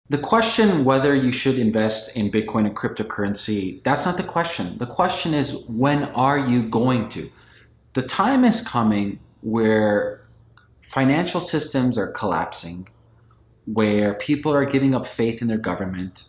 The question whether you should invest in Bitcoin and cryptocurrency, that's not the question. The question is, when are you going to? The time is coming where financial systems are collapsing, where people are giving up faith in their government,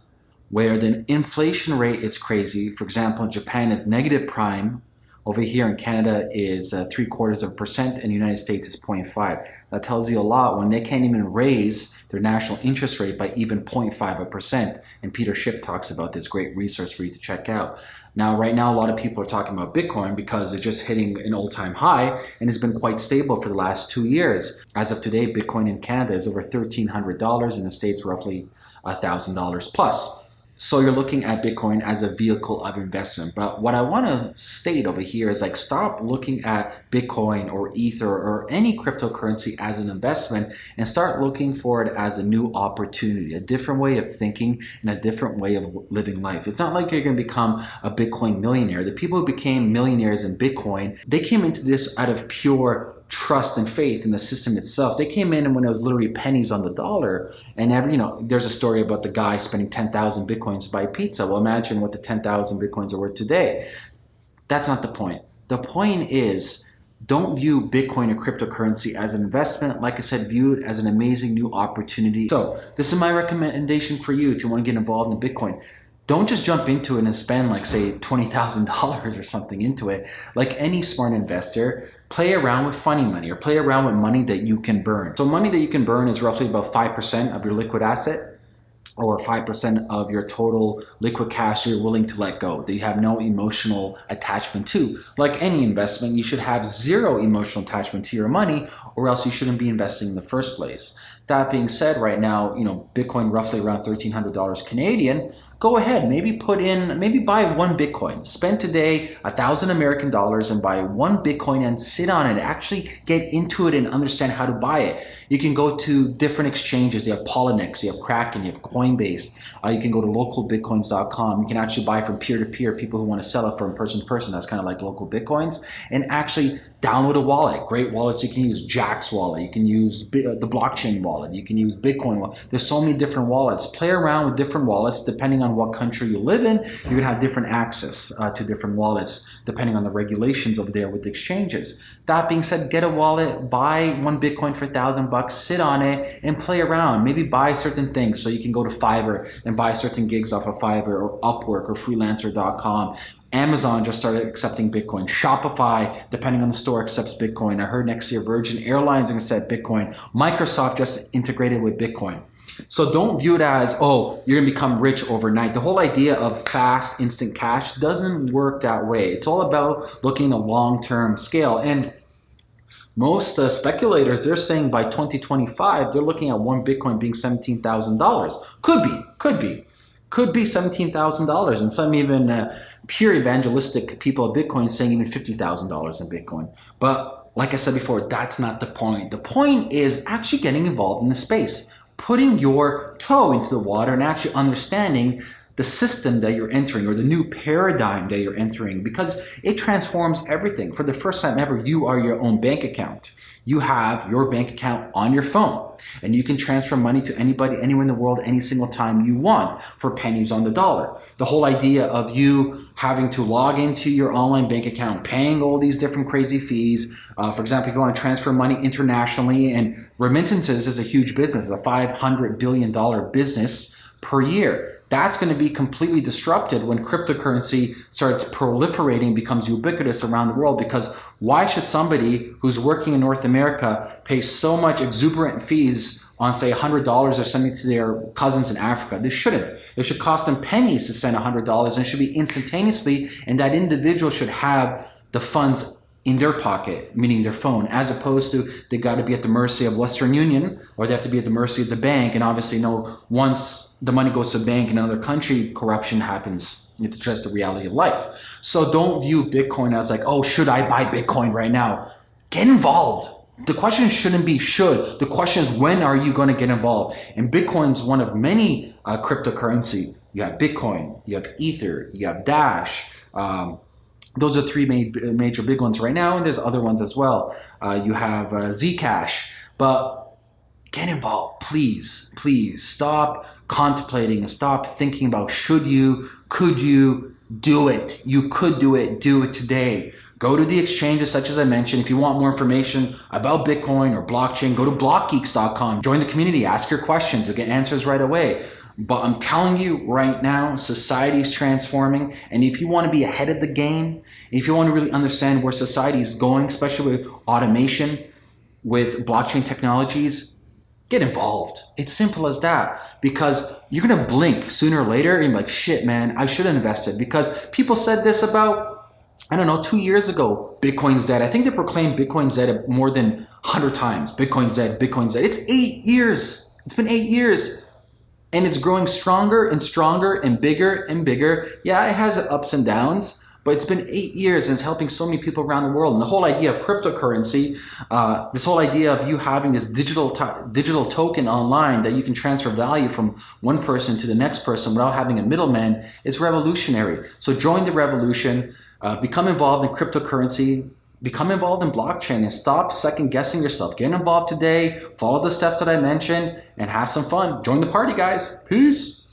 where the inflation rate is crazy. For example, in Japan is negative prime. Over here in Canada is 0.75%, and the United States is 0.5. That tells you a lot when they can't even raise their national interest rate by even 0.5%. And Peter Schiff talks about this, great resource for you to check out. Now, right now, a lot of people are talking about Bitcoin because it's just hitting an all-time high and has been quite stable for the last 2 years. As of today, Bitcoin in Canada is over $1,300, in the States roughly $1,000 plus. So you're looking at Bitcoin as a vehicle of investment. But what I want to state over here is like, stop looking at Bitcoin or Ether or any cryptocurrency as an investment and start looking for it as a new opportunity, a different way of thinking and a different way of living life. It's not like you're going to become a Bitcoin millionaire. The people who became millionaires in Bitcoin, they came into this out of pure trust and faith in the system itself. They came in and when it was literally pennies on the dollar, and there's a story about the guy spending 10,000 Bitcoins to buy pizza. Well, imagine what the 10,000 Bitcoins are worth today. That's not the point. The point is, don't view Bitcoin or cryptocurrency as an investment. Like I said, view it as an amazing new opportunity. So this is my recommendation for you if you want to get involved in Bitcoin. Don't just jump into it and spend like say $20,000 or something into it. Like any smart investor, play around with funny money or play around with money that you can burn. So money that you can burn is roughly about 5% of your liquid asset, or 5% of your total liquid cash you're willing to let go, that you have no emotional attachment to. Like any investment, you should have zero emotional attachment to your money, or else you shouldn't be investing in the first place. That being said, right now, Bitcoin roughly around $1,300 Canadian. Go ahead, maybe buy one Bitcoin. Spend today $1,000 American and buy one Bitcoin and sit on it. Actually get into it and understand how to buy it. You can go to different exchanges. You have Polynex, you have Kraken, you have Coinbase. You can go to localbitcoins.com. You can actually buy from peer-to-peer, people who want to sell it from person to person. That's kind of like local Bitcoins. And actually download a wallet. Great wallets you can use. Jack's wallet. You can use the blockchain wallet. You can use Bitcoin wallet. There's so many different wallets. Play around with different wallets depending on what country you live in. You're going to have different access to different wallets depending on the regulations over there with the exchanges. That being said, get a wallet, buy one Bitcoin for $1,000, sit on it and play around. Maybe buy certain things so you can go to Fiverr and buy certain gigs off of Fiverr or Upwork or freelancer.com. Amazon just started accepting Bitcoin. Shopify, depending on the store, accepts Bitcoin. I heard next year Virgin Airlines are going to accept Bitcoin. Microsoft just integrated with Bitcoin. So don't view it as, oh, you're going to become rich overnight. The whole idea of fast, instant cash doesn't work that way. It's all about looking at a long-term scale. And most speculators, they're saying by 2025, they're looking at one Bitcoin being $17,000. Could be $17,000, and some even pure evangelistic people of Bitcoin saying even $50,000 in Bitcoin. But like I said before, that's not the point. The point is actually getting involved in the space, putting your toe into the water and actually understanding the system that you're entering or the new paradigm that you're entering, because it transforms everything. For the first time ever, you are your own bank account. You have your bank account on your phone and you can transfer money to anybody, anywhere in the world, any single time you want for pennies on the dollar. The whole idea of you having to log into your online bank account, paying all these different crazy fees. For example, if you want to transfer money internationally, and remittances is a huge business, a $500 billion business per year. That's going to be completely disrupted when cryptocurrency starts proliferating, becomes ubiquitous around the world. Because why should somebody who's working in North America pay so much exuberant fees on, say, $100 or something to their cousins in Africa? They shouldn't. It should cost them pennies to send $100, and it should be instantaneously, and that individual should have the funds in their pocket, meaning their phone, as opposed to they got to be at the mercy of Western Union, or they have to be at the mercy of the bank. And obviously, once the money goes to a bank in another country, corruption happens. It's just the reality of life. So don't view Bitcoin as like, oh, should I buy Bitcoin right now? Get involved. The question shouldn't be should. The question is, when are you going to get involved? And Bitcoin is one of many cryptocurrency. You have Bitcoin, you have Ether, you have Dash. Those are three major big ones right now, and there's other ones as well. You have Zcash. But get involved. Please, please stop contemplating and stop thinking about should you, could you. Do it. You could do it. Do it today. Go to the exchanges such as I mentioned. If you want more information about Bitcoin or blockchain, go to blockgeeks.com. Join the community. Ask your questions. You'll get answers right away. But I'm telling you right now, society is transforming. And if you want to be ahead of the game, if you want to really understand where society is going, especially with automation, with blockchain technologies, get involved. It's simple as that, because you're going to blink sooner or later and be like, shit, man, I should have invested, because people said this about, I don't know, 2 years ago, Bitcoin's dead. I think they proclaimed Bitcoin's dead more than 100 times. Bitcoin's dead, Bitcoin's dead. It's 8 years. It's been 8 years. And it's growing stronger and stronger and bigger and bigger. Yeah, it has ups and downs, but it's been 8 years and it's helping so many people around the world. And the whole idea of cryptocurrency, this whole idea of you having this digital token online that you can transfer value from one person to the next person without having a middleman is revolutionary. So join the revolution, become involved in cryptocurrency, become involved in blockchain, and stop second guessing yourself. Get involved today, follow the steps that I mentioned, and have some fun. Join the party, guys. Peace.